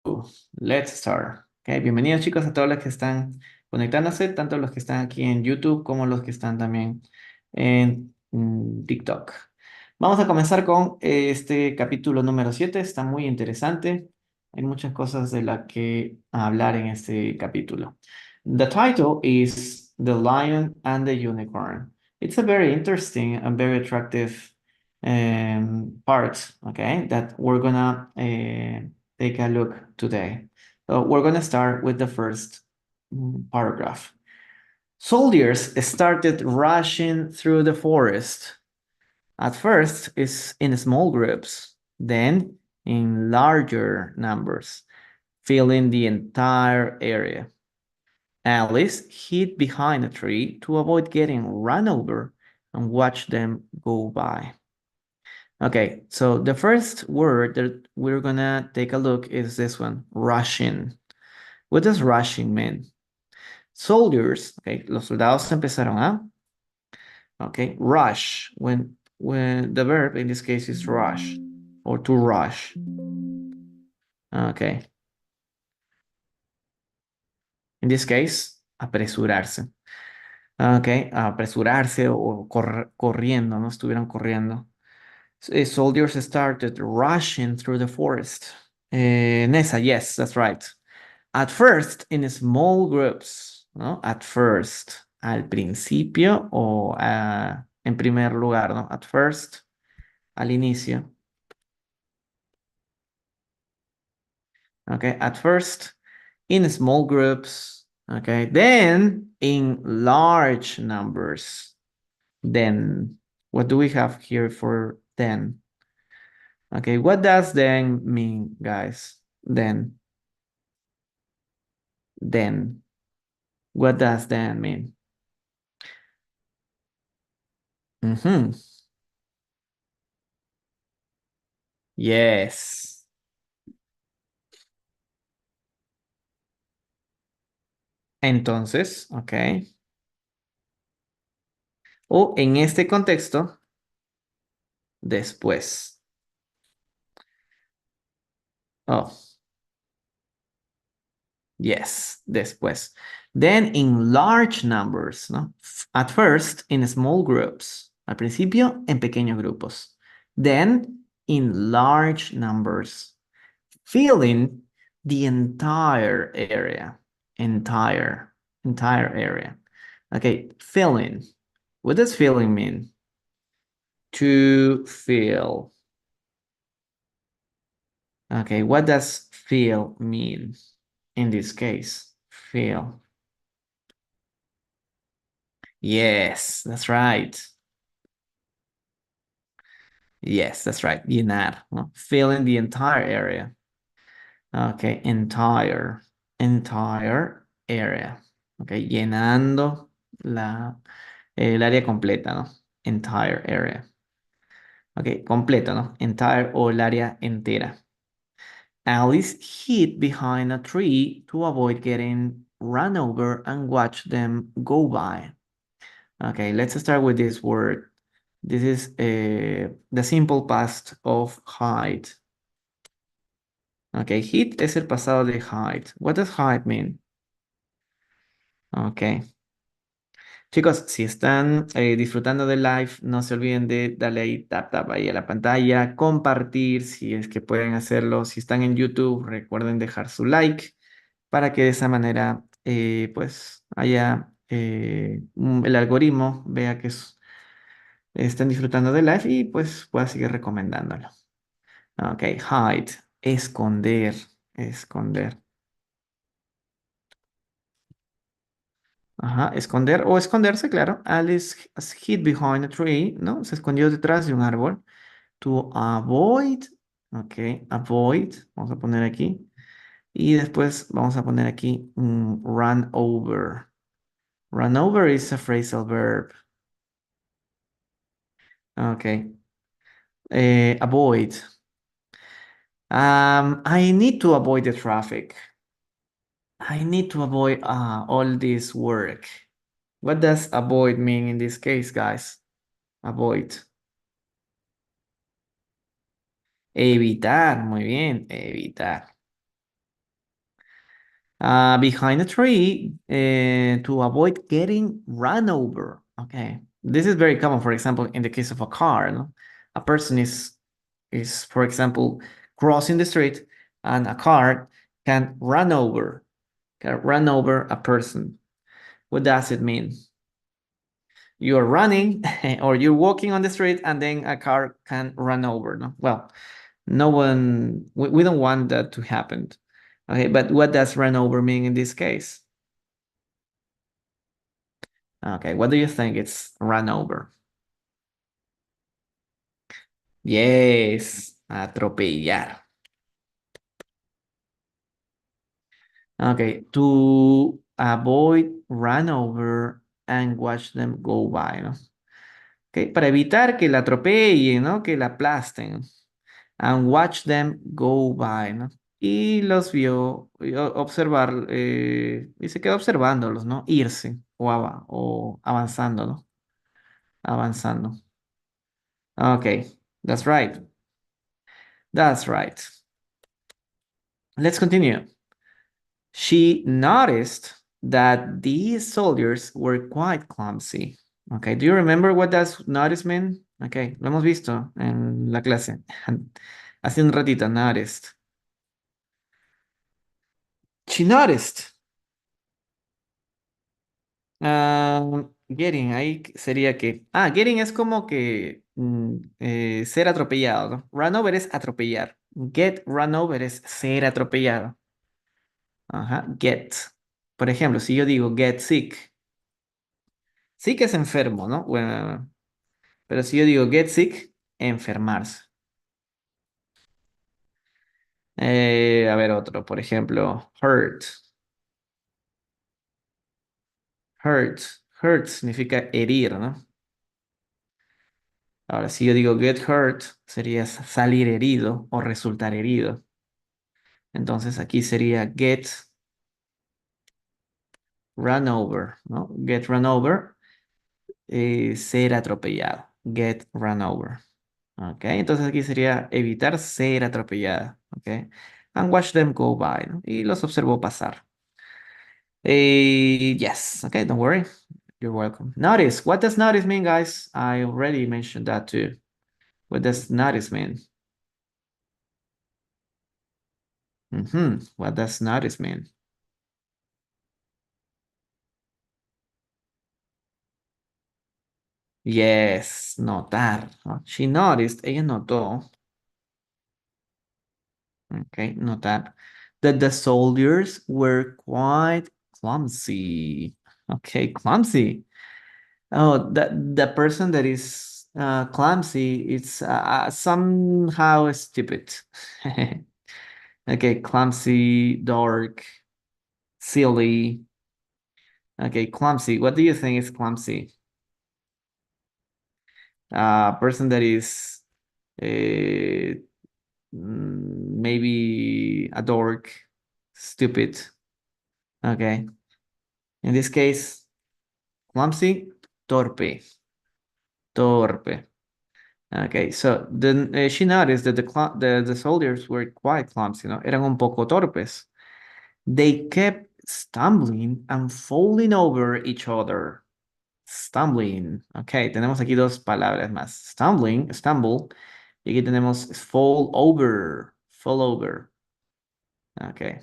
Let's start. Okay, bienvenidos chicos a todos los que están conectándose, tanto los que están aquí en YouTube como los que están también en TikTok. Vamos a comenzar con este capítulo número 7. Está muy interesante. Hay muchas cosas de las que hablar en este capítulo. The title is The Lion and the Unicorn. It's a very interesting and very attractive part, okay, that we're gonna take a look today. So we're going to start with the first paragraph. Soldiers started rushing through the forest. At first, it's in small groups, then in larger numbers, filling the entire area. Alice hid behind a tree to avoid getting run over and watched them go by. Okay, so the first word that we're gonna take a look is this one, rushing. What does rushing mean? Soldiers, okay, los soldados empezaron a, okay, rush, when the verb in this case is rush, or to rush. Okay. In this case, apresurarse. Okay, apresurarse o corriendo, ¿no? Estuvieron corriendo. Soldiers started rushing through the forest. Nessa, yes, that's right. At first, in small groups, ¿no? At first, al principio o en primer lugar, ¿no? At first, al inicio. Okay, at first, in small groups. Okay, then in large numbers. Then, what do we have here for then? Okay, what does then mean, guys? Then. Then. What does then mean? Yes. Entonces, ok. O en este contexto, después. Oh, yes, después. Then in large numbers, ¿no? At first, in small groups. Al principio, en pequeños grupos. Then, in large numbers. Filling the entire area. Entire area. Okay, filling. What does filling mean? To fill. Okay, what does fill mean in this case? Fill. Yes, that's right. Yes, that's right. Llenar, ¿no? Filling the entire area. Okay, entire area. Okay, llenando el área completa, ¿no? Entire area. Ok, completo, ¿no? Entire o el área entera. Alice hid behind a tree to avoid getting run over and watch them go by. Okay, let's start with this word. This is the simple past of hide. Okay, hid es el pasado de hide. What does hide mean? Okay. Chicos, si están disfrutando del live, no se olviden de darle ahí tap ahí a la pantalla, compartir si es que pueden hacerlo. Si están en YouTube, recuerden dejar su like para que de esa manera pues haya el algoritmo vea que estén disfrutando del live y pues pueda seguir recomendándolo. Ok, hide, esconder, esconder. Ajá, esconder o esconderse, claro. Alice hid behind a tree, ¿no? Se escondió detrás de un árbol. To avoid, ok, avoid, vamos a poner aquí. Y después vamos a poner aquí run over. Run over is a phrasal verb. Ok. Avoid. I need to avoid the traffic. I need to avoid all this work. What does avoid mean in this case, guys? Avoid. Evitar, muy bien, evitar. Behind a tree to avoid getting run over. Okay, this is very common. For example, in the case of a car, no? A person is for example crossing the street, and a car can run over a person. What does it mean? You're running or you're walking on the street, and then a car can run over. No, well, no one. We don't want that to happen. Okay, but what does run over mean in this case? Okay, what do you think it's run over? Yes, atropellar. Okay, to avoid run over and watch them go by, ¿no? Okay, para evitar que la atropellen, ¿no? Que la aplasten. And watch them go by, ¿no? Y los vio, y observar, y se quedó observándolos, ¿no? Irse o avanzando, ¿no? Avanzando. Okay, that's right. That's right. Let's continue. She noticed that these soldiers were quite clumsy. Okay, do you remember what does notice mean? Okay, lo hemos visto en la clase. Hace un ratito, noticed. She noticed. Getting, ahí sería que... Ah, getting es como que ser atropellado, ¿no? Run over es atropellar. Get run over es ser atropellado. Ajá, get. Por ejemplo, si yo digo get sick, sick es enfermo, ¿no? Bueno, pero si yo digo get sick, enfermarse. A ver otro, por ejemplo, hurt. Hurt. Hurt significa herir, ¿no? Ahora, si yo digo get hurt, sería salir herido o resultar herido. Entonces aquí sería get run over, ¿no? Get run over, ser atropellado. Get run over. Ok, entonces aquí sería evitar ser atropellada. Ok, and watch them go by, ¿no? Y los observó pasar. Yes, okay, don't worry. You're welcome. Notice. What does notice mean, guys? I already mentioned that too. What does notice mean? What does notice mean? Yes, notar, ¿no? She noticed, ella notó, okay, notar, that the soldiers were quite clumsy. Okay, clumsy. Oh, the person that is clumsy, it's somehow stupid. Okay, clumsy, dark, silly. Okay, clumsy. What do you think is clumsy? Person that is uh, maybe a dork, stupid. Okay. In this case, clumsy, torpe. Torpe. Okay, so then she noticed that the soldiers were quite clumsy, ¿no? Eran un poco torpes. They kept stumbling and falling over each other. Stumbling. Okay, tenemos aquí dos palabras más. Stumbling, stumble. Y aquí tenemos fall over. Fall over. Okay.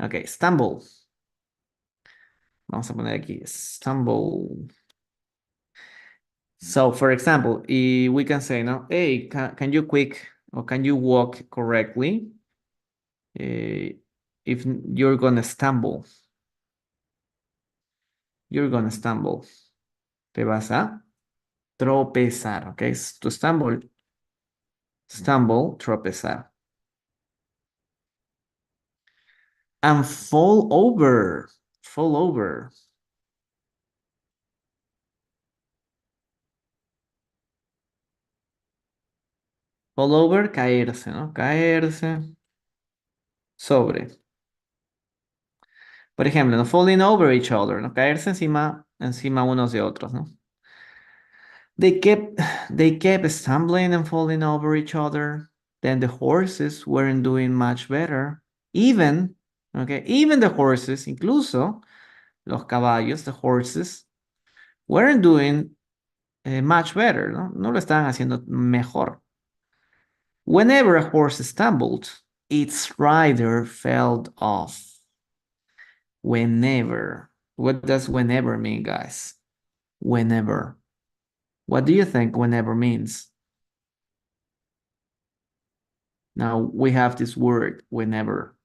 Okay, stumble. Vamos a poner aquí stumble. So, for example, we can say, no, hey, can you quick or can you walk correctly? If you're gonna stumble, you're gonna stumble. Te vas a tropezar, okay? To stumble, stumble, tropezar. And fall over, fall over. Fall over, caerse, ¿no? Caerse sobre. Por ejemplo, ¿no? Falling over each other, ¿no? Caerse encima unos de otros, ¿no? They kept, they kept stumbling and falling over each other. then the horses weren't doing much better. Even, okay, even the horses, incluso los caballos, the horses, weren't doing much better, ¿no? No lo estaban haciendo mejor. Whenever a horse stumbled, its rider fell off. Whenever. What does whenever mean, guys? Whenever. What do you think whenever means? Now we have this word, whenever.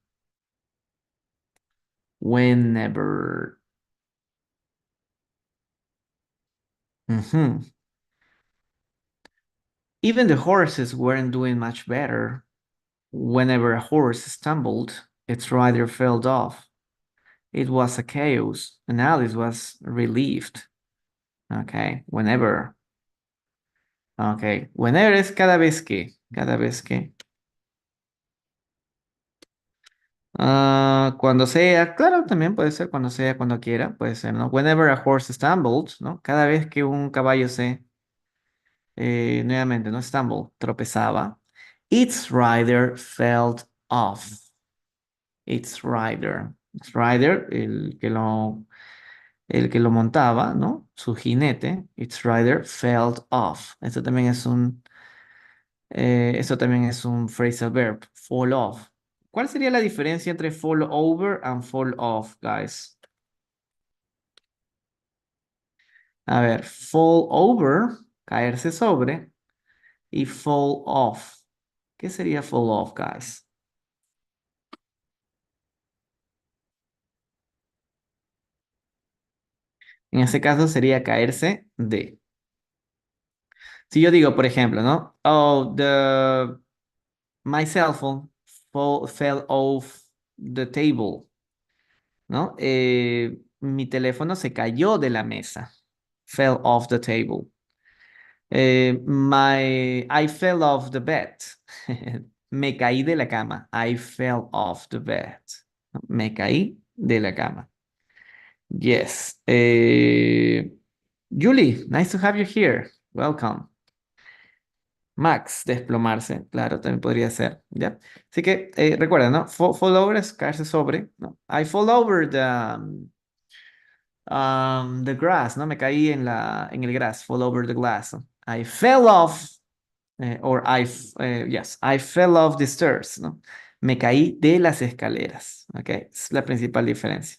Whenever. Mhm. Even the horses weren't doing much better. Whenever a horse stumbled, its rider fell off. It was a chaos, and Alice was relieved. Okay, whenever. Okay, whenever es cada vez que. Cada vez que. Cuando sea, claro, también puede ser cuando sea, cuando quiera, puede ser, ¿no? Whenever a horse stumbled, ¿no? Cada vez que un caballo se, nuevamente, ¿no? Stumble, tropezaba. Its rider fell off. Its rider. Its rider, el que lo montaba, ¿no? Su jinete. Its rider fell off. Esto también es un phrasal verb. Fall off. ¿Cuál sería la diferencia entre fall over and fall off, guys? A ver, fall over, caerse sobre, y fall off. ¿Qué sería fall off, guys? En este caso sería caerse de. Si yo digo, por ejemplo, ¿no? Oh, my cell phone fell off the table, ¿no? Mi teléfono se cayó de la mesa. Fell off the table. I fell off the bed. Me caí de la cama. I fell off the bed. Me caí de la cama. Yes. Julie, nice to have you here. Welcome. Max, desplomarse. Claro, también podría ser. ¿Ya? Así que recuerda, ¿no? Fall over es caerse sobre, ¿no? I fall over the grass, ¿no? Me caí en el grass. Fall over the glass, ¿no? I fell off. Yes, I fell off the stairs, ¿no? Me caí de las escaleras, ¿ok? Es la principal diferencia.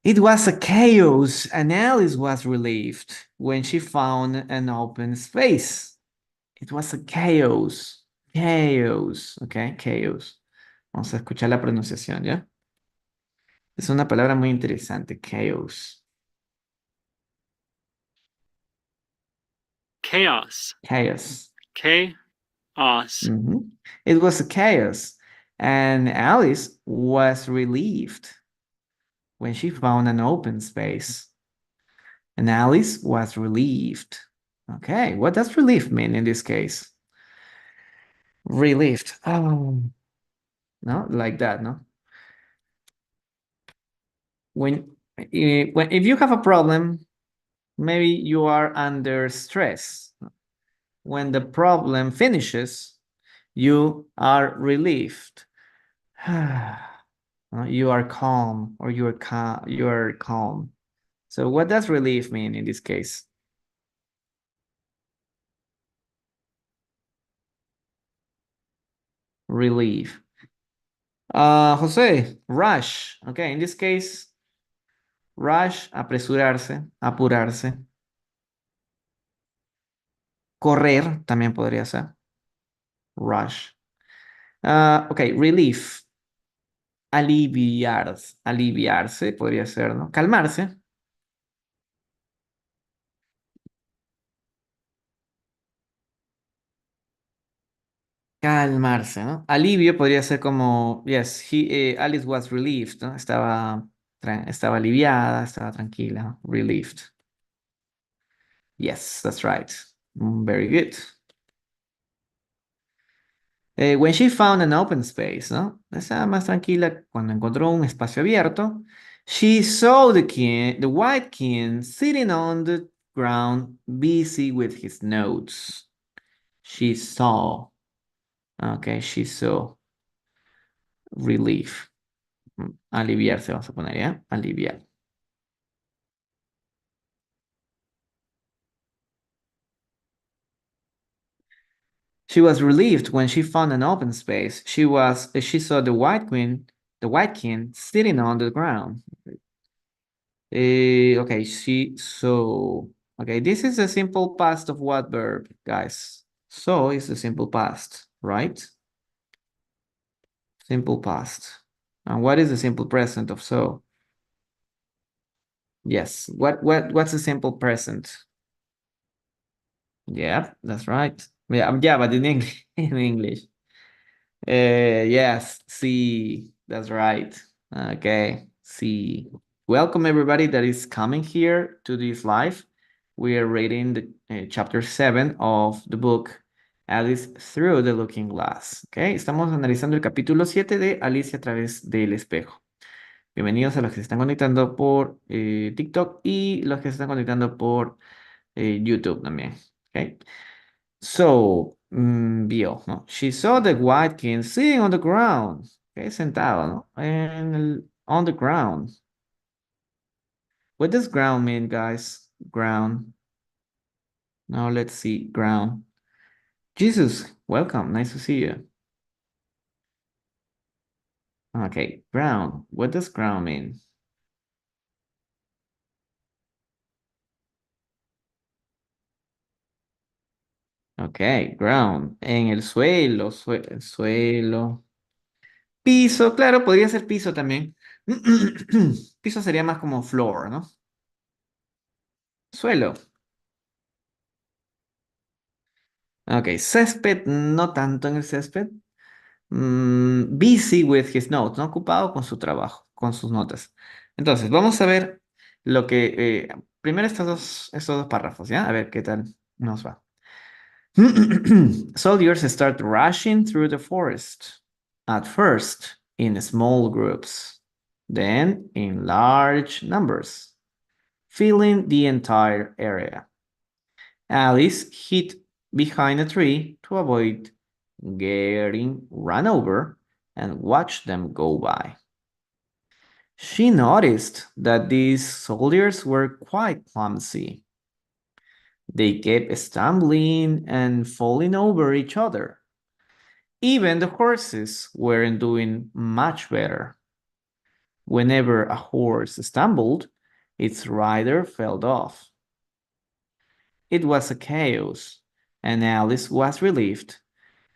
It was a chaos, and Alice was relieved when she found an open space. It was a chaos, chaos, ¿ok? Chaos. Vamos a escuchar la pronunciación, ¿ya? Es una palabra muy interesante, chaos. Chaos. Chaos. Chaos. Mhm. It was a chaos, and Alice was relieved when she found an open space. And Alice was relieved. Okay, what does relief mean in this case? Relieved. Oh, no, like that, no? If you have a problem, maybe you are under stress. When the problem finishes, you are relieved. You are calm, or you are calm. So what does relief mean in this case? Relief. José, rush. Okay, in this case, rush, apresurarse, apurarse. Correr también podría ser. Rush. Ok, relief. Aliviarse podría ser, ¿no? Calmarse. Calmarse, ¿no? Alivio podría ser como, yes, Alice was relieved, ¿no? Estaba aliviada, estaba tranquila, ¿no? Relieved. Yes, that's right. Very good. When she found an open space, ¿no? Estaba más tranquila cuando encontró un espacio abierto. She saw the white king sitting on the ground, busy with his notes. She saw. Okay, she's so relief. Aliviarse, vamos a poner, ¿ya? Aliviar. She was relieved when she found an open space. She saw the white king sitting on the ground. Okay, okay, this is a simple past of what verb, guys? So is the simple past, right? Simple past. And what is the simple present of so? Yes. What's the simple present? Yeah, that's right. Yeah, but in English, in English. Yes, see, that's right. Okay, see. Welcome everybody that is coming here to this live. We are reading the chapter 7 of the book Alice Through the Looking Glass. Okay, estamos analizando el capítulo 7 de Alicia a través del espejo. Bienvenidos a los que se están conectando por TikTok y los que se están conectando por YouTube también. Okay. So, vio, ¿no? She saw the white king sitting on the ground. Okay, sentado, ¿no? On the ground. What does ground mean, guys? Ground. Now let's see, ground. Jesus, welcome. Nice to see you. Okay, ground. What does ground mean? Okay, ground. En el suelo, suelo. Piso, claro, podría ser piso también. Piso sería más como floor, ¿no? Suelo. Ok, césped, no tanto en el césped. Busy with his notes, ¿no? Ocupado con su trabajo, con sus notas. Entonces, vamos a ver lo que... primero estos dos párrafos, ¿ya? A ver qué tal nos va. Soldiers start rushing through the forest. At first, in small groups. Then, in large numbers. Filling the entire area. Alice hid behind a tree to avoid getting run over and watched them go by. She noticed that these soldiers were quite clumsy. They kept stumbling and falling over each other. Even the horses weren't doing much better. Whenever a horse stumbled, its rider fell off. It was a chaos, and Alice was relieved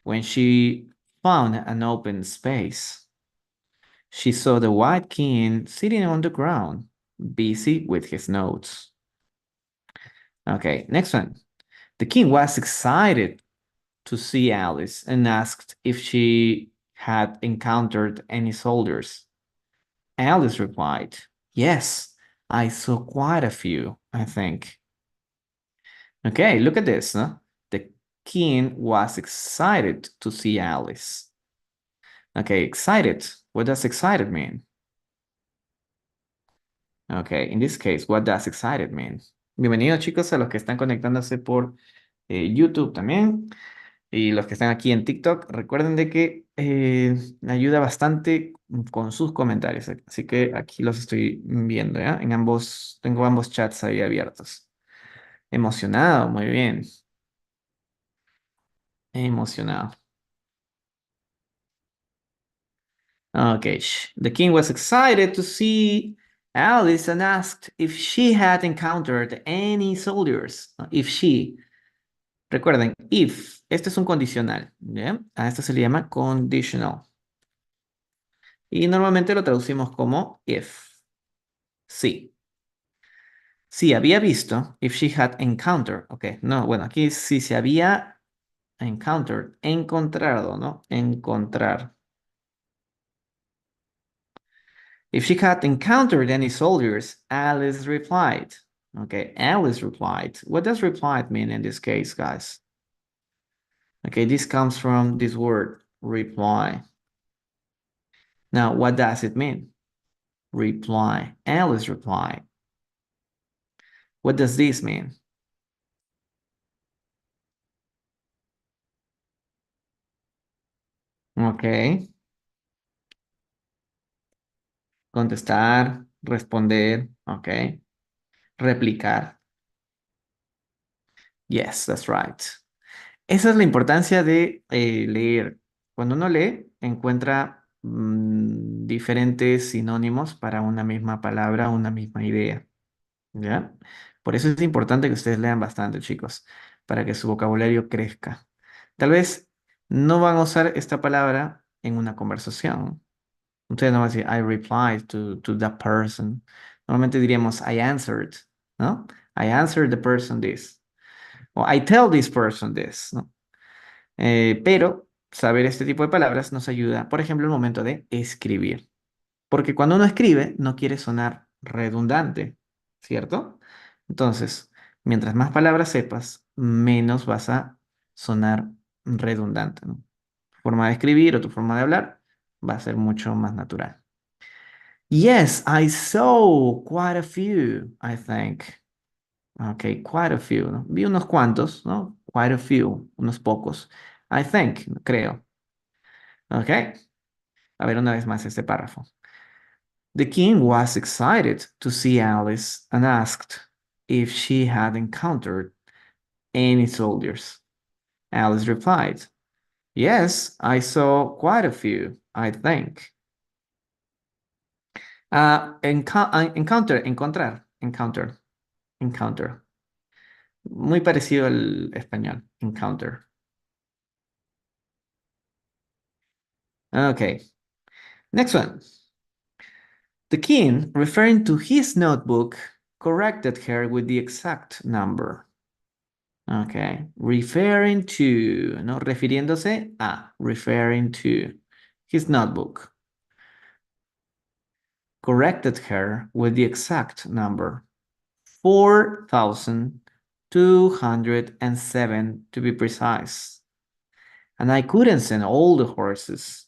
when she found an open space. She saw the white king sitting on the ground, busy with his notes. Okay, next one. The king was excited to see Alice and asked if she had encountered any soldiers. Alice replied, "Yes, I saw quite a few, I think." Okay, look at this. No? The king was excited to see Alice. Okay, excited. What does excited mean? Okay, in this case, what does excited mean? Bienvenidos chicos a los que están conectándose por YouTube también y los que están aquí en TikTok. Recuerden de que me ayuda bastante con sus comentarios. Así que aquí los estoy viendo, ¿ya? Tengo ambos chats ahí abiertos. Emocionado, muy bien. Emocionado. Okay, the king was excited to see Alice and asked if she had encountered any soldiers. If she. Recuerden, if. Este es un condicional. ¿Bien? A esto se le llama conditional. Y normalmente lo traducimos como if. Sí. Sí, había visto. If she had encountered. Ok, no, bueno, aquí sí se había encountered. Encontrado, ¿no? Encontrar. If she had encountered any soldiers, Alice replied. Okay, Alice replied. What does replied mean in this case, guys? Okay, this comes from this word, reply. Now, what does it mean? Reply. Alice replied. What does this mean? Ok. Contestar, responder. Ok. Replicar. Yes, that's right. Esa es la importancia de leer. Cuando uno lee, encuentra diferentes sinónimos para una misma palabra, una misma idea. ¿Ya? Por eso es importante que ustedes lean bastante, chicos, para que su vocabulario crezca. Tal vez no van a usar esta palabra en una conversación. Ustedes no van a decir, I replied to that person. Normalmente diríamos, I answered, ¿no? I answered the person this. O I tell this person this, ¿no? Pero saber este tipo de palabras nos ayuda, por ejemplo, en el momento de escribir. Porque cuando uno escribe, no quiere sonar redundante, ¿cierto? Entonces, mientras más palabras sepas, menos vas a sonar redundante, ¿no? Tu forma de escribir o tu forma de hablar va a ser mucho más natural. Yes, I saw quite a few, I think. Okay, quite a few, ¿no? Vi unos cuantos, ¿no? Quite a few, unos pocos. I think, creo. Ok, a ver una vez más este párrafo. The king was excited to see Alice and asked if she had encountered any soldiers. Alice replied, yes, I saw quite a few, I think. Encontrar, encounter. Muy parecido al español, encounter. Okay, next one. The king, referring to his notebook, corrected her with the exact number. Okay, referring to, ¿no? Refiriéndose a, referring to his notebook. Corrected her with the exact number. 4,207 to be precise. And I couldn't send all the horses.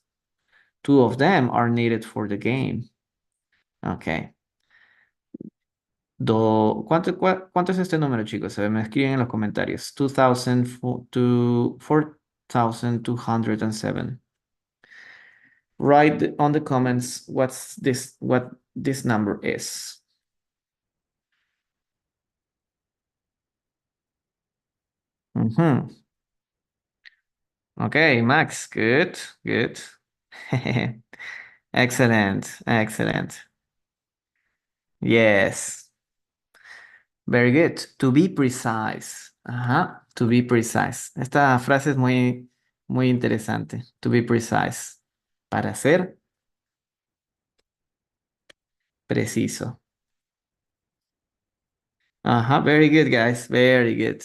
Two of them are needed for the game. Okay. ¿Cuánto es este número, chicos? Se me escriben en los comentarios. 4,207. Write on the comments what this number is. Mhm. Okay, Max, good, good. Excellent, excellent. Yes, very good. To be precise. Ajá, to be precise. Esta frase es muy, muy interesante. To be precise. Para ser preciso. Ajá, very good, guys. Very good.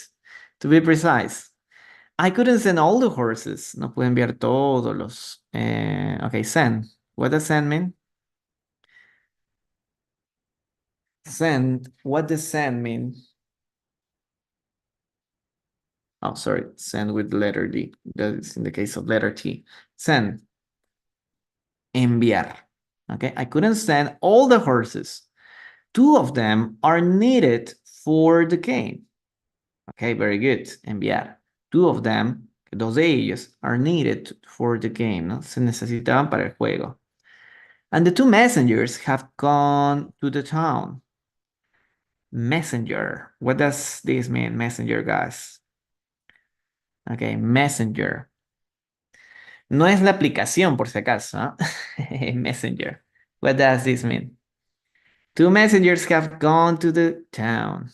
To be precise. I couldn't send all the horses. No pude enviar todos los. Okay, send. What does send mean? Send. What does send mean? Oh, sorry. Send with letter D. That is in the case of letter T. Send. Enviar. Okay, I couldn't send all the horses. Two of them are needed for the game. Okay, very good. Enviar. Two of them, dos de ellos, are needed for the game, ¿no? Se necesitaban para el juego. And the two messengers have gone to the town. Messenger. What does this mean, messenger, guys? Okay, messenger. No es la aplicación, por si acaso, ¿no? Messenger. What does this mean? Two messengers have gone to the town.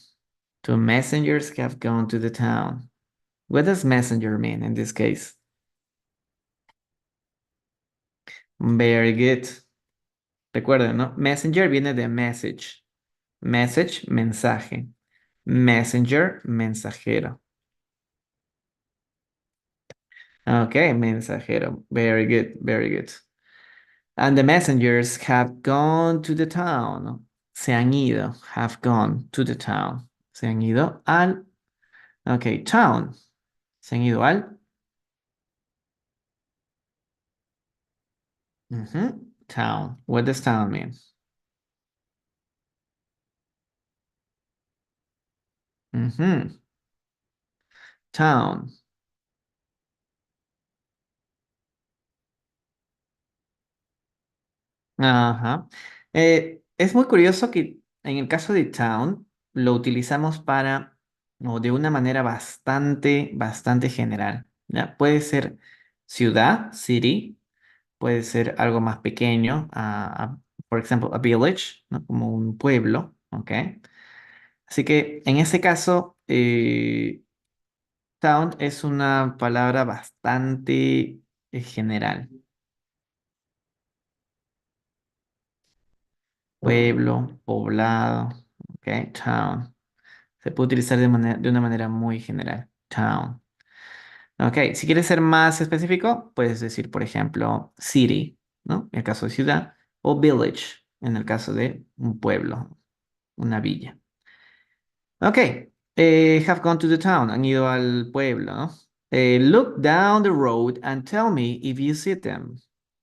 Two messengers have gone to the town. What does messenger mean in this case? Very good. Recuerden, ¿no? Messenger viene de message. Message, mensaje. Messenger, mensajero. Okay, mensajero. Very good, very good. And the messengers have gone to the town. Se han ido, have gone to the town. Se han ido al, okay, town. Se han ido al, town. What does town mean? Town. Ajá. Es muy curioso que en el caso de town lo utilizamos para, o de una manera bastante general, ¿ya? Puede ser ciudad, city, puede ser algo más pequeño, por ejemplo, a village, ¿no? Como un pueblo, ¿ok? Así que en ese caso, town es una palabra bastante general. Pueblo, poblado, ¿ok? Town. Se puede utilizar de una manera muy general. Town. Ok, si quieres ser más específico, puedes decir, por ejemplo, city, ¿no? En el caso de ciudad, o village, en el caso de un pueblo, una villa. Ok, have gone to the town, han ido al pueblo, ¿no? Look down the road and tell me if you see them.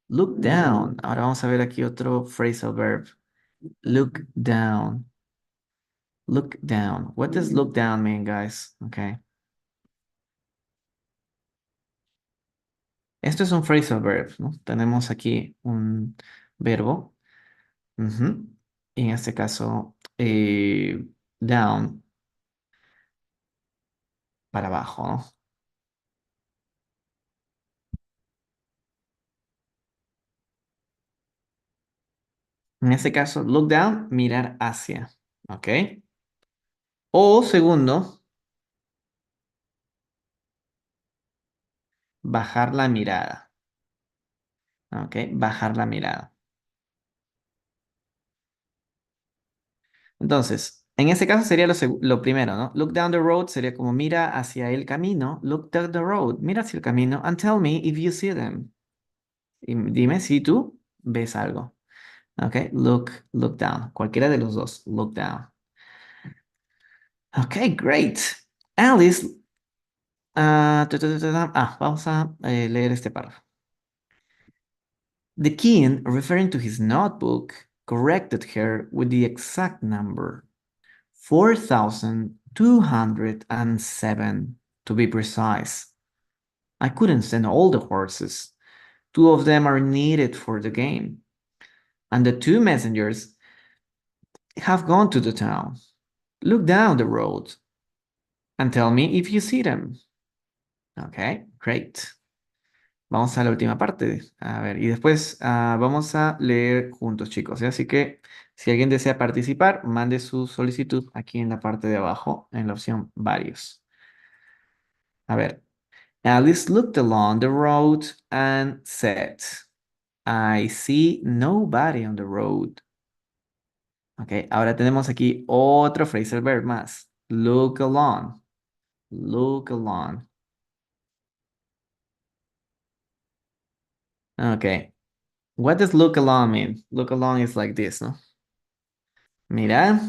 Look down. Ahora vamos a ver aquí otro phrasal verb. Look down. Look down. What does look down mean, guys? Okay. Esto es un phrasal verb, ¿no? Tenemos aquí un verbo. Ujú. Y en este caso, down, para abajo, ¿no? En este caso, look down, mirar hacia. ¿Ok? O segundo, bajar la mirada. ¿Ok? Bajar la mirada. Entonces, en este caso sería lo primero, ¿no? Look down the road sería como mira hacia el camino. Look down the road. Mira hacia el camino and tell me if you see them. Y dime si tú ves algo. Ok, look down. Cualquiera de los dos. Look down. Ok, great. Alice. Vamos a leer este párrafo. The king, referring to his notebook, corrected her with the exact number. 4,207, to be precise. I couldn't send all the horses. Two of them are needed for the game. And the two messengers have gone to the town. Look down the road and tell me if you see them. Okay, great. Vamos a la última parte. A ver, y después vamos a leer juntos, chicos. ¿Sí? Así que si alguien desea participar, mande su solicitud aquí en la parte de abajo, en la opción varios. A ver, Alice looked along the road and said, I see nobody on the road. Ok, ahora tenemos aquí otro phrasal verb más. Look along. Look along. Ok. What does look along mean? Look along is like this, ¿no? Mira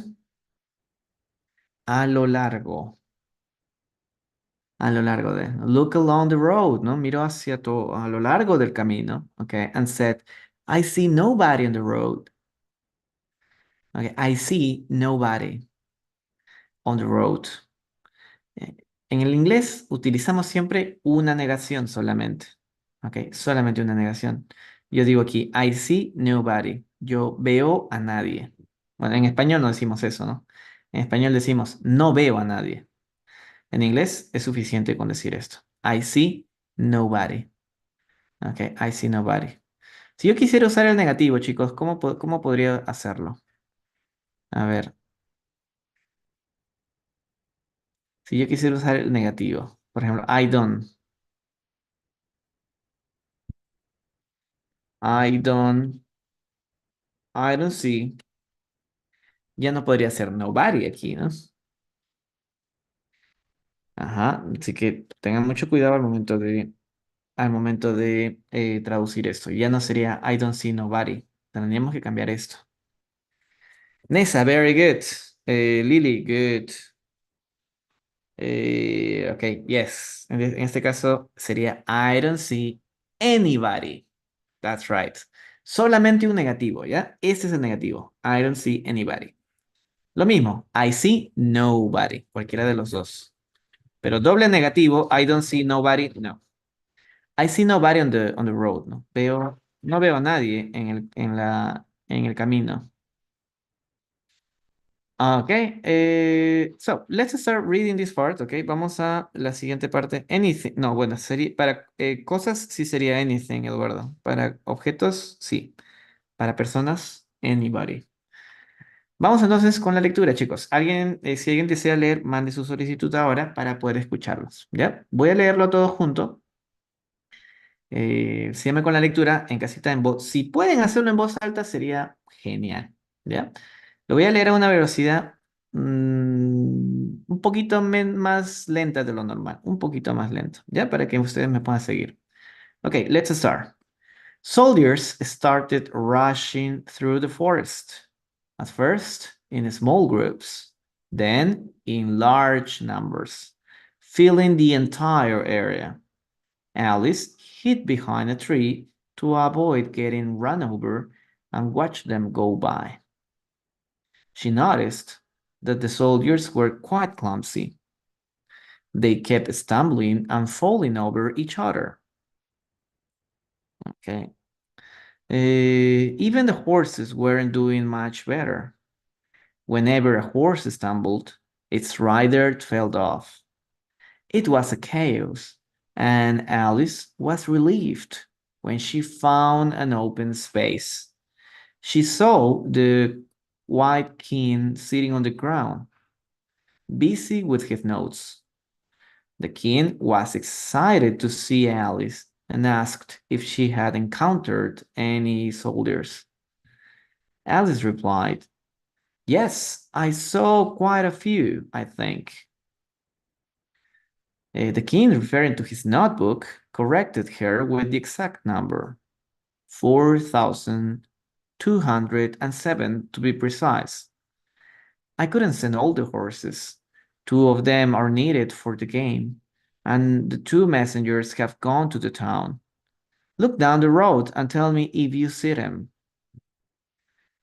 a lo largo. A lo largo de. Look along the road, ¿no? Miro hacia a lo largo del camino. Ok. And said, I see nobody on the road. Ok. I see nobody on the road. En el inglés utilizamos siempre una negación solamente. Ok, solamente una negación. Yo digo aquí, I see nobody. Yo veo a nadie. Bueno, en español no decimos eso, ¿no? En español decimos, no veo a nadie. En inglés es suficiente con decir esto. I see nobody. Ok, I see nobody. Si yo quisiera usar el negativo, chicos, ¿cómo podría hacerlo? A ver, si yo quisiera usar el negativo, por ejemplo, I don't, I don't see. Ya no podría ser nobody aquí, ¿no? Ajá, así que tengan mucho cuidado al momento de traducir esto. Ya no sería I don't see nobody. Tendríamos que cambiar esto. Nessa, very good. Lily, good. Ok, yes. En este caso sería I don't see anybody. That's right. Solamente un negativo, ¿ya? Este es el negativo. I don't see anybody. Lo mismo, I see nobody. Cualquiera de los dos. Pero doble negativo, I don't see nobody, no. I see nobody on the road, ¿no? Veo No veo a nadie en el camino. Okay, so let's start reading this part, okay. Vamos a la siguiente parte. Anything, no, bueno, sería para cosas sí sería anything, Eduardo. Para objetos, sí. Para personas, anybody. Vamos entonces con la lectura, chicos. Si alguien desea leer, mande su solicitud ahora para poder escucharlos, ¿ya? Voy a leerlo todo junto. Síganme con la lectura en casita en voz. Si pueden hacerlo en voz alta, sería genial, ¿ya? Lo voy a leer a una velocidad un poquito más lenta de lo normal, un poquito más lento, ¿ya? Para que ustedes me puedan seguir. Ok, let's start. Soldiers started rushing through the forest. At first, in small groups, then in large numbers, filling the entire area. Alice hid behind a tree to avoid getting run over and watched them go by. She noticed that the soldiers were quite clumsy. They kept stumbling and falling over each other. Okay. Even the horses weren't doing much better. Whenever a horse stumbled, its rider fell off. It was a chaos, and Alice was relieved when she found an open space. She saw the white king sitting on the ground, busy with his notes. The king was excited to see Alice and asked if she had encountered any soldiers. Alice replied, "Yes, I saw quite a few, I think." The king, referring to his notebook, corrected her with the exact number, 4,207 to be precise. I couldn't send all the horses. Two of them are needed for the game, and the two messengers have gone to the town. Look down the road and tell me if you see them.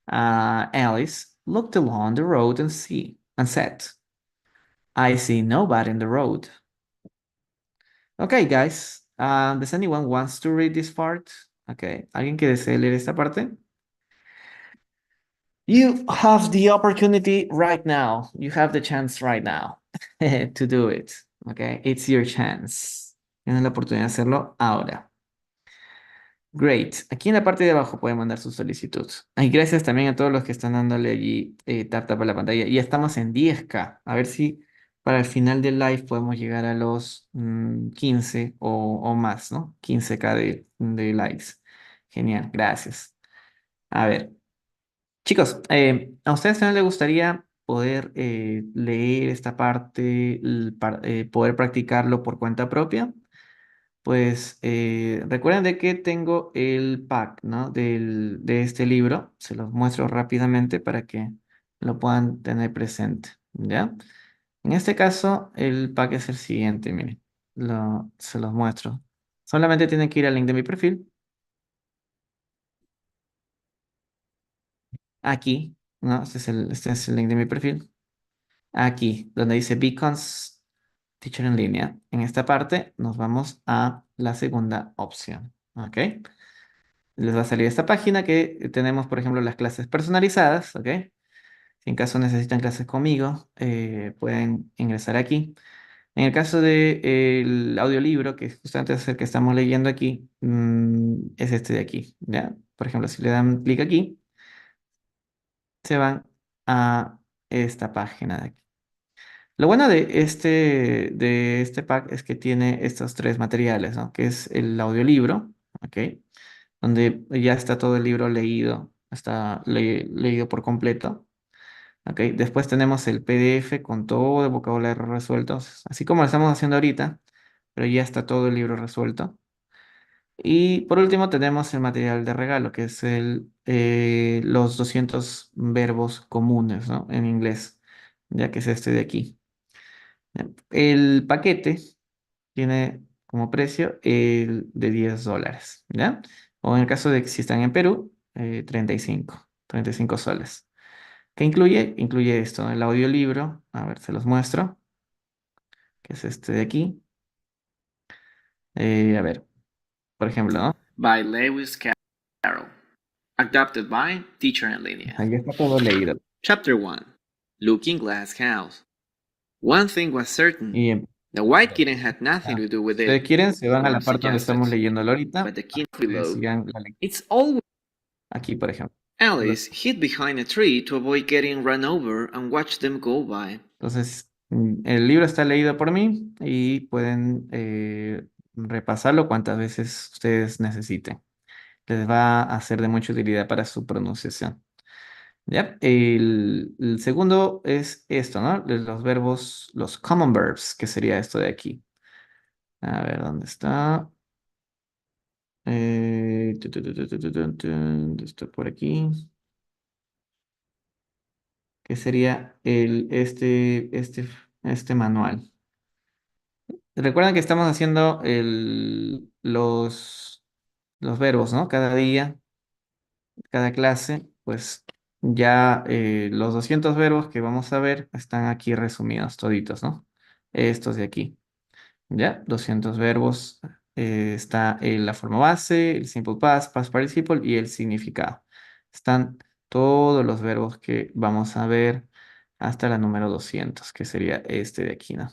Alice looked along the road and said, I see nobody in the road. Okay, guys. Does anyone wants to read this part? Okay. ¿Alguien que desee leer esta parte? You have the opportunity right now. You have the chance right now to do it. Okay. It's your chance. Tienes la oportunidad de hacerlo ahora. Great. Aquí en la parte de abajo pueden mandar su solicitud. Y gracias también a todos los que están dándole allí tap a la pantalla. Ya estamos en 10K. A ver si para el final del live podemos llegar a los 15 o más, ¿no? 15K de likes. Genial, gracias. A ver, chicos, ¿a ustedes también les gustaría poder leer esta parte, poder practicarlo por cuenta propia? Pues recuerden de que tengo el pack, ¿no? De este libro. Se los muestro rápidamente para que lo puedan tener presente, ¿ya? En este caso, el pack es el siguiente, miren. Se los muestro. Solamente tienen que ir al link de mi perfil. Aquí, ¿no? Este es el link de mi perfil. Aquí, donde dice Beacons Teacher en línea. En esta parte nos vamos a la segunda opción, ¿ok? Les va a salir esta página que tenemos, por ejemplo, las clases personalizadas, ¿ok? Si en caso necesitan clases conmigo, pueden ingresar aquí. En el caso del audiolibro, que justamente es el que estamos leyendo aquí, es este de aquí, ¿ya? Por ejemplo, si le dan clic aquí, se van a esta página de aquí. Lo bueno de este pack es que tiene estos tres materiales, ¿no? Que es el audiolibro, ¿ok? Donde ya está todo el libro leído, está leído por completo. ¿Ok? Después tenemos el PDF con todo el vocabulario resuelto, así como lo estamos haciendo ahorita, pero ya está todo el libro resuelto. Y por último tenemos el material de regalo, que es los 200 verbos comunes, ¿no? En inglés, ya que es este de aquí. ¿Ya? El paquete tiene como precio el de $10, ¿ya? O en el caso de que si están en Perú, 35 soles. ¿Qué incluye? Incluye esto, el audiolibro, a ver, se los muestro, que es este de aquí. A ver, por ejemplo, ¿no? by Lewis Carroll. Carol. Adapted by Teacher en Línea. Ahí está todo leído. Chapter 1. Looking Glass House. One thing was certain. Y The white kitten had nothing to do si with ustedes it, quieren, se van a la Holmes parte donde suggested. estamos leyéndolo ahorita, But the para king que ustedes below. sigan la lectura. It's always Aquí, por ejemplo. Alice hid behind a tree to avoid getting run over and watched them go by. Entonces, el libro está leído por mí y pueden repasarlo cuantas veces ustedes necesiten. Les va a ser de mucha utilidad para su pronunciación. ¿Ya? El segundo es esto, ¿no? De los verbos, los common verbs, que sería esto de aquí. A ver, ¿dónde está? Está por aquí. ¿Qué sería este manual? Recuerden que estamos haciendo los verbos, ¿no? Cada día, cada clase, pues ya los 200 verbos que vamos a ver están aquí resumidos toditos, ¿no? Estos de aquí. ¿Ya? 200 verbos. Está la forma base, el simple past, past participle y el significado. Están todos los verbos que vamos a ver hasta la número 200, que sería este de aquí, ¿no?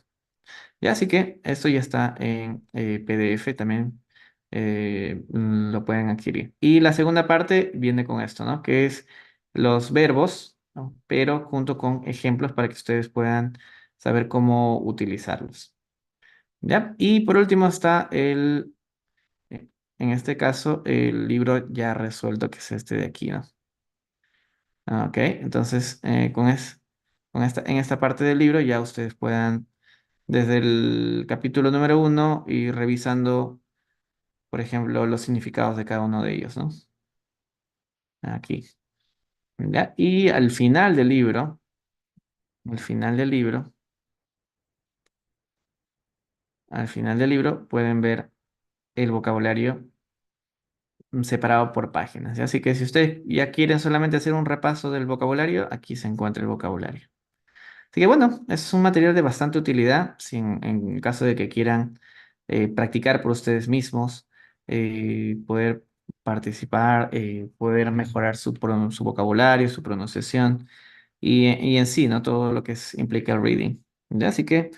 Ya, así que esto ya está en PDF también. Lo pueden adquirir. Y la segunda parte viene con esto, ¿no? Que es los verbos, ¿no? Pero junto con ejemplos para que ustedes puedan saber cómo utilizarlos. ¿Ya? Y por último está en este caso, el libro ya resuelto, que es este de aquí, ¿no? Ok, entonces en esta parte del libro ya ustedes puedan, desde el capítulo número 1, ir revisando, por ejemplo, los significados de cada uno de ellos, ¿no? Aquí. ¿Ya? Y al final del libro, al final del libro pueden ver el vocabulario separado por páginas, ¿ya? Así que si ustedes ya quieren solamente hacer un repaso del vocabulario, aquí se encuentra el vocabulario. Así que bueno, es un material de bastante utilidad si en caso de que quieran practicar por ustedes mismos, poder participar, poder mejorar su vocabulario, su pronunciación y en sí, ¿no? Todo lo que implica el reading. ¿Ya? Así que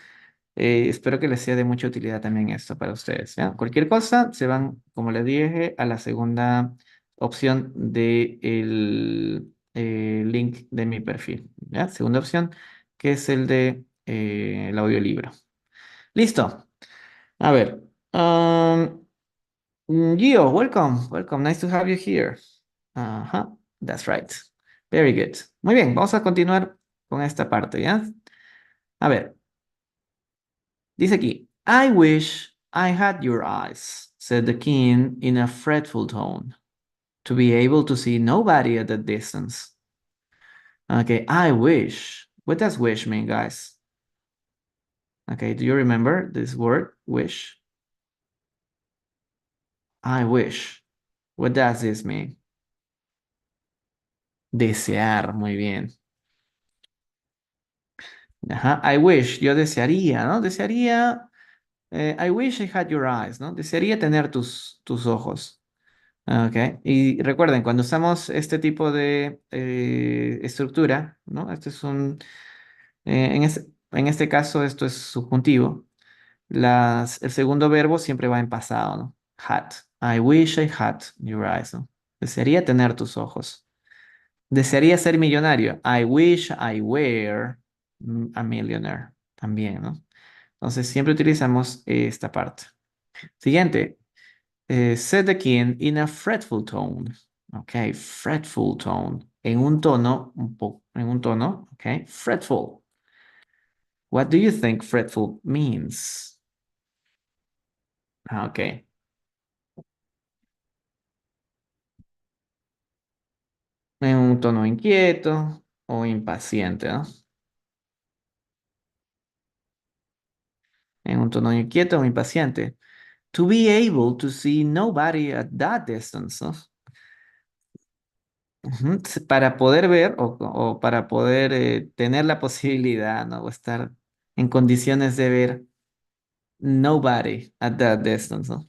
espero que les sea de mucha utilidad también esto para ustedes, ¿ya? Cualquier cosa, se van, como les dije, a la segunda opción del link de mi perfil, ¿ya? Segunda opción, que es el de el audiolibro. Listo. A ver. Gio, welcome. Welcome. Nice to have you here. Ajá, that's right. Very good. Muy bien, vamos a continuar con esta parte, ¿ya? A ver. Dice aquí, I wish I had your eyes, said the king in a fretful tone, to be able to see nobody at a distance. Okay, I wish. What does wish mean, guys? Okay, do you remember this word, wish? I wish. What does this mean? Desear, muy bien. Ajá, I wish, yo desearía, ¿no? Desearía, I wish I had your eyes, ¿no? Desearía tener tus ojos. Ok, y recuerden, cuando usamos este tipo de estructura, ¿no? Este es en este caso, esto es subjuntivo. El segundo verbo siempre va en pasado, ¿no? Had. I wish I had your eyes, ¿no? Desearía tener tus ojos. Desearía ser millonario. I wish I were a millionaire. También, ¿no? Entonces, siempre utilizamos esta parte. Siguiente. Said the king in a fretful tone. Ok, fretful tone. En un tono, en un tono, ok, fretful. What do you think fretful means? Ok, en un tono inquieto o impaciente, ¿no? En un tono inquieto o impaciente. To be able to see nobody at that distance, ¿no? Ujú, para poder ver o para poder tener la posibilidad, ¿no? O estar en condiciones de ver nobody at that distance, ¿no?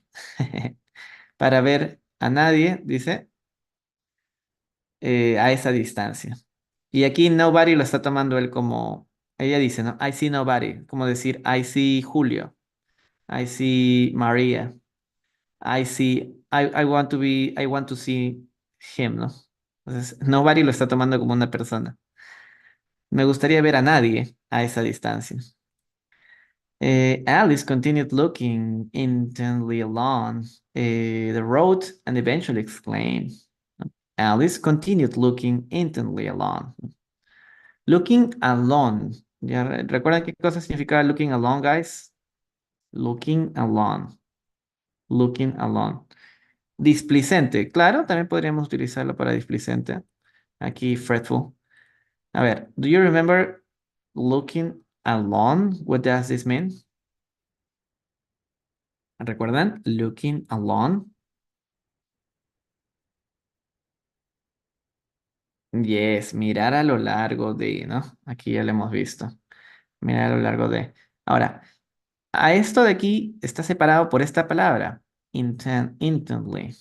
Para ver a nadie, dice. a esa distancia. Y aquí nobody lo está tomando él como, ella dice, ¿no? I see nobody, como decir, I see Julio, I see María, I want to see him, ¿no? Entonces, nobody lo está tomando como una persona. Me gustaría ver a nadie a esa distancia. Alice continued looking intently along the road and eventually exclaimed. Alice continued looking intently along. Looking alone. ¿Ya recuerdan qué cosa significa looking alone, guys? Looking alone. Looking alone. Displicente. Claro, también podríamos utilizarlo para displicente. Aquí, fretful. A ver, do you remember looking alone? What does this mean? ¿Recuerdan? Looking alone. Yes, mirar a lo largo de, ¿no? Aquí ya lo hemos visto. Mirar a lo largo de. Ahora, a esto de aquí está separado por esta palabra. Intently.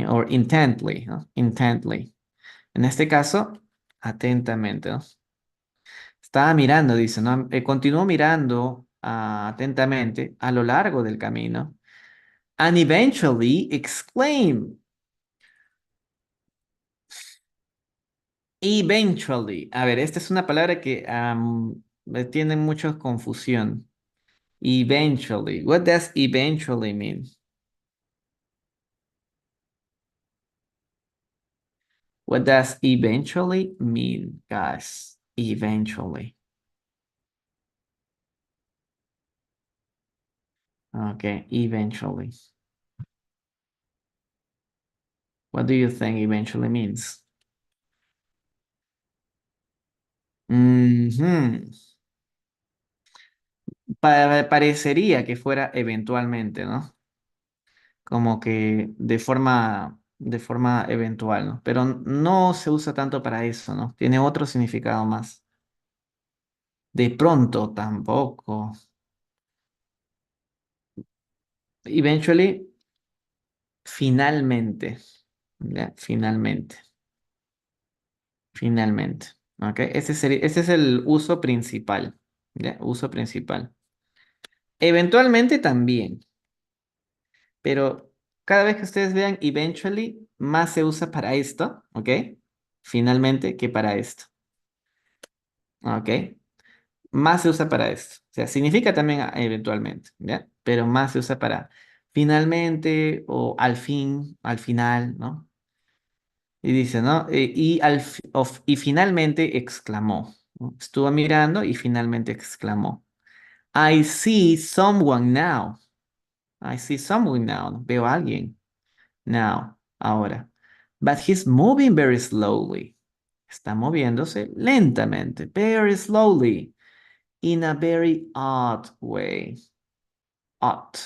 Or intently, ¿no? Intently. En este caso, atentamente, ¿no? Estaba mirando, dice, ¿no? Continuó mirando atentamente a lo largo del camino. And eventually exclaimed. Eventually. A ver, esta es una palabra que tiene mucha confusión. Eventually. What does eventually mean? What does eventually mean, guys? Eventually. Okay, eventually. What do you think eventually means? Ujú. Parecería que fuera eventualmente, ¿no? Como que de forma eventual, ¿no? Pero no se usa tanto para eso, ¿no? Tiene otro significado más. De pronto tampoco. Eventually, finalmente. ¿Ya? Finalmente. Finalmente. ¿Ok? Ese es el uso principal. ¿Ya? Uso principal. Eventualmente también. Pero cada vez que ustedes vean eventually, más se usa para esto. ¿Ok? Finalmente que para esto. ¿Ok? Más se usa para esto. O sea, significa también eventualmente. ¿Ya? Pero más se usa para finalmente o al fin, al final, ¿no? Y dice, ¿no? Y finalmente exclamó, ¿no? Estuvo mirando y finalmente exclamó. I see someone now. I see someone now. ¿No? Veo a alguien. Now. Ahora. But he's moving very slowly. Está moviéndose lentamente. Very slowly. In a very odd way. Odd.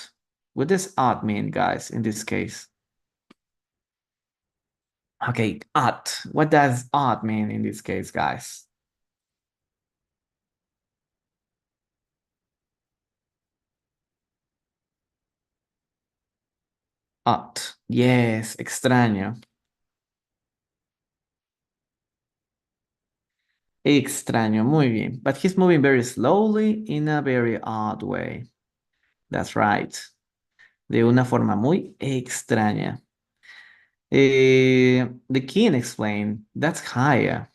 What does odd mean, guys, in this case? Okay, odd. What does odd mean in this case, guys? Odd. Yes, extraño. Extraño, muy bien. But he's moving very slowly in a very odd way. That's right. De una forma muy extraña. The king explained, that's Haya,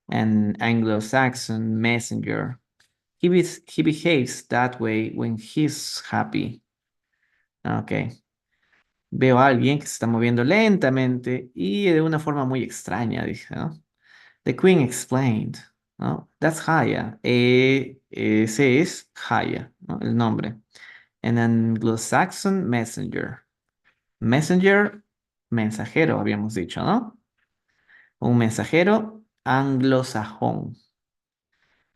an Anglo-Saxon messenger. He behaves that way when he's happy. Ok. Veo a alguien que se está moviendo lentamente y de una forma muy extraña, dije, ¿no? The Queen explained, ¿no? That's Haya. Ese es Haya, ¿no? El nombre. An Anglo-Saxon messenger. Messenger, mensajero, habíamos dicho, ¿no? Un mensajero anglosajón.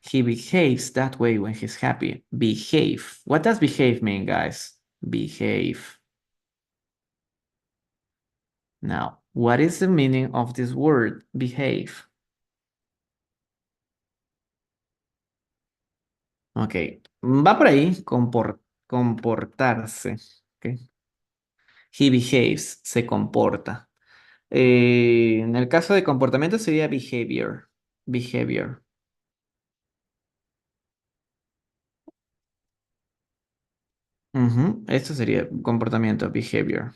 He behaves that way when he's happy. Behave. What does behave mean, guys? Behave. Now, what is the meaning of this word, behave? Ok, va por ahí, comportarse. Ok. He behaves, se comporta. En el caso de comportamiento sería behavior. Behavior. Ujú, esto sería comportamiento, behavior.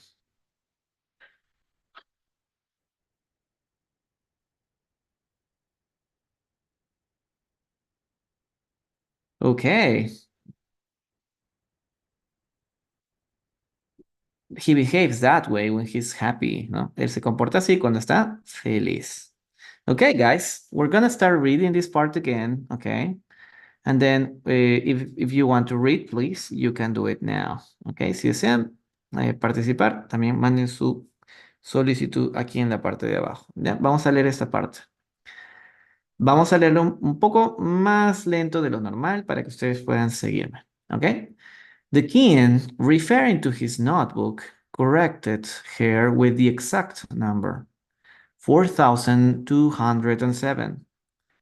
Okay. He behaves that way when he's happy, ¿no? Él se comporta así cuando está feliz. Okay, guys, we're gonna start reading this part again, okay? And then if you want to read, please, you can do it now. Okay, si desean participar, también manden su solicitud aquí en la parte de abajo. ¿Ya? Vamos a leer esta parte. Vamos a leerlo un poco más lento de lo normal para que ustedes puedan seguirme. Okay? The king, referring to his notebook, corrected her with the exact number, 4,207,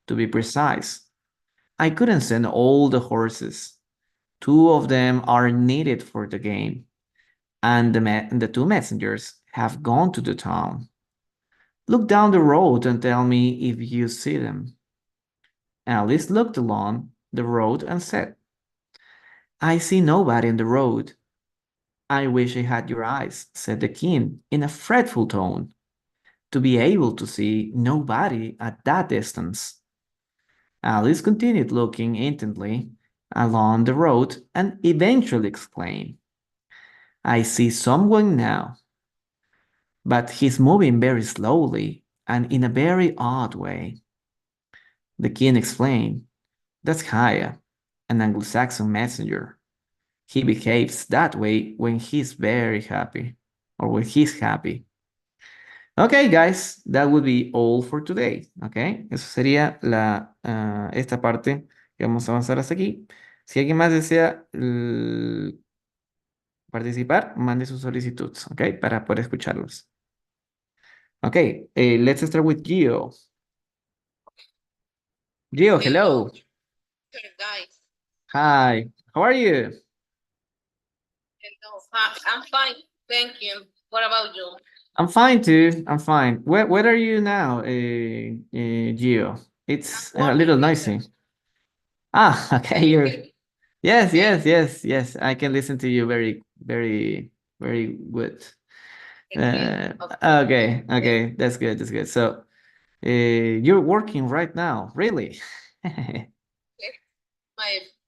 to be precise. I couldn't send all the horses. Two of them are needed for the game, and the two messengers have gone to the town. Look down the road and tell me if you see them. Alice looked along the road and said, I see nobody in the road. I wish I had your eyes, said the king in a fretful tone, to be able to see nobody at that distance. Alice continued looking intently along the road and eventually exclaimed, I see someone now, but he's moving very slowly and in a very odd way. The king explained, That's Haya, an Anglo-Saxon messenger. He behaves that way when he's very happy, or when he's happy. Okay, guys, that would be all for today. Okay, eso sería esta parte que vamos a avanzar hasta aquí. Si alguien más desea participar, mande sus solicitudes, ok, para poder escucharlos. Okay, let's start with Gio. Gio, hello. Hello, guys. Hi, how are you? Hello. I'm fine. Thank you. What about you? I'm fine too. I'm fine. Where are you now, Gio? It's a I'm little working. noisy. Ah, okay. Yes, yes, yes, yes. I can listen to you very, very, very good. Okay. Okay, okay. That's good. That's good. So, you're working right now, really? My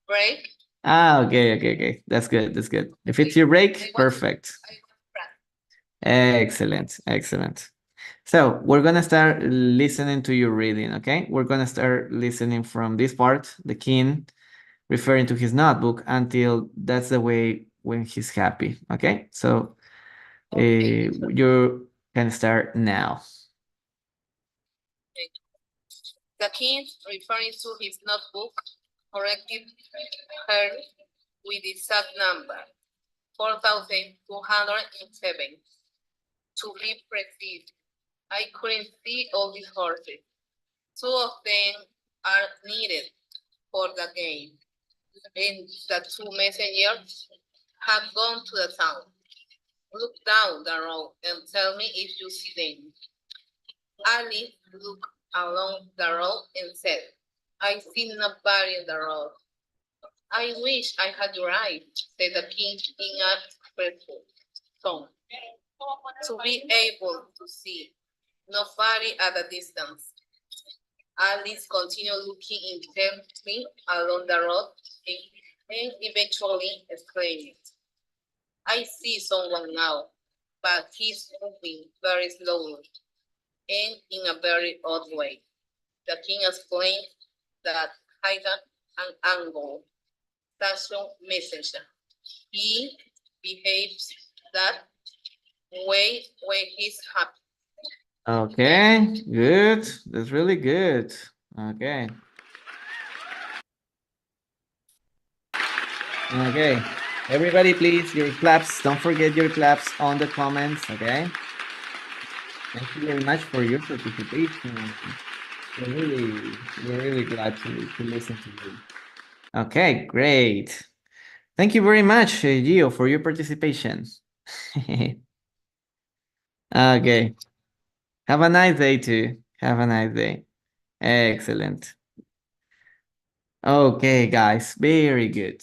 break. Ah, okay, okay, okay. That's good. That's good. If it's your break, perfect. I was practicing. Excellent, excellent. So we're gonna start listening to you reading, okay? We're gonna start listening from this part, the king referring to his notebook until that's the way when he's happy, okay? So you can start now. The king, referring to his notebook, corrected her with the exact number, 4,207. To be precise, I couldn't see all these horses. Two of them are needed for the game, and the two messengers have gone to the town. Look down the road and tell me if you see them. Alice looked along the road and said, I see nobody in the road. I wish I had your eyes, said the king in a grateful tone, to be able to see nobody at a distance. Alice continued looking intently along the road and eventually exclaimed, I see someone now, but he's moving very slowly and in a very odd way. The king explained that hidden an angle, station messenger. He behaves that way when he's happy. Okay, good. That's really good. Okay. Okay. Everybody, please, your claps. Don't forget your claps on the comments, okay? Thank you very much for your participation. We're really glad to listen to you. Okay, great. Thank you very much, Gio, for your participation. Okay. Have a nice day too. Have a nice day. Excellent. Okay, guys. Very good.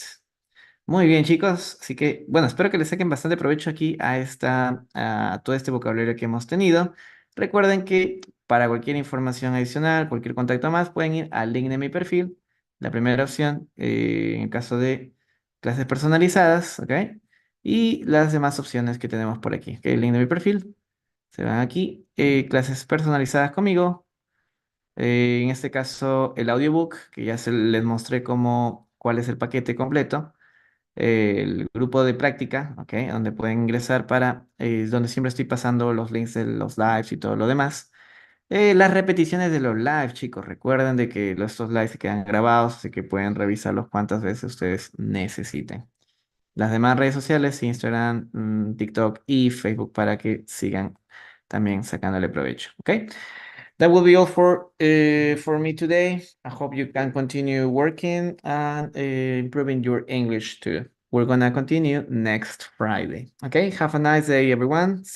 Muy bien, chicos. Así que, bueno, espero que les saquen bastante provecho aquí a todo este vocabulario que hemos tenido. Recuerden que para cualquier información adicional, cualquier contacto más, pueden ir al link de mi perfil. La primera opción, en el caso de clases personalizadas, ¿ok? Y las demás opciones que tenemos por aquí, ¿ok? El link de mi perfil. Se van aquí, clases personalizadas conmigo. En este caso, el audiobook, que ya les mostré cuál es el paquete completo, el grupo de práctica, ¿ok? Donde pueden ingresar donde siempre estoy pasando los links de los lives y todo lo demás. Las repeticiones de los lives, chicos, recuerden de que estos lives se quedan grabados, así que pueden revisarlos cuantas veces ustedes necesiten. Las demás redes sociales, Instagram, TikTok y Facebook para que sigan también sacándole provecho, ¿ok? That will be all for me today. I hope you can continue working and improving your English too. We're gonna continue next Friday. Okay, have a nice day, everyone.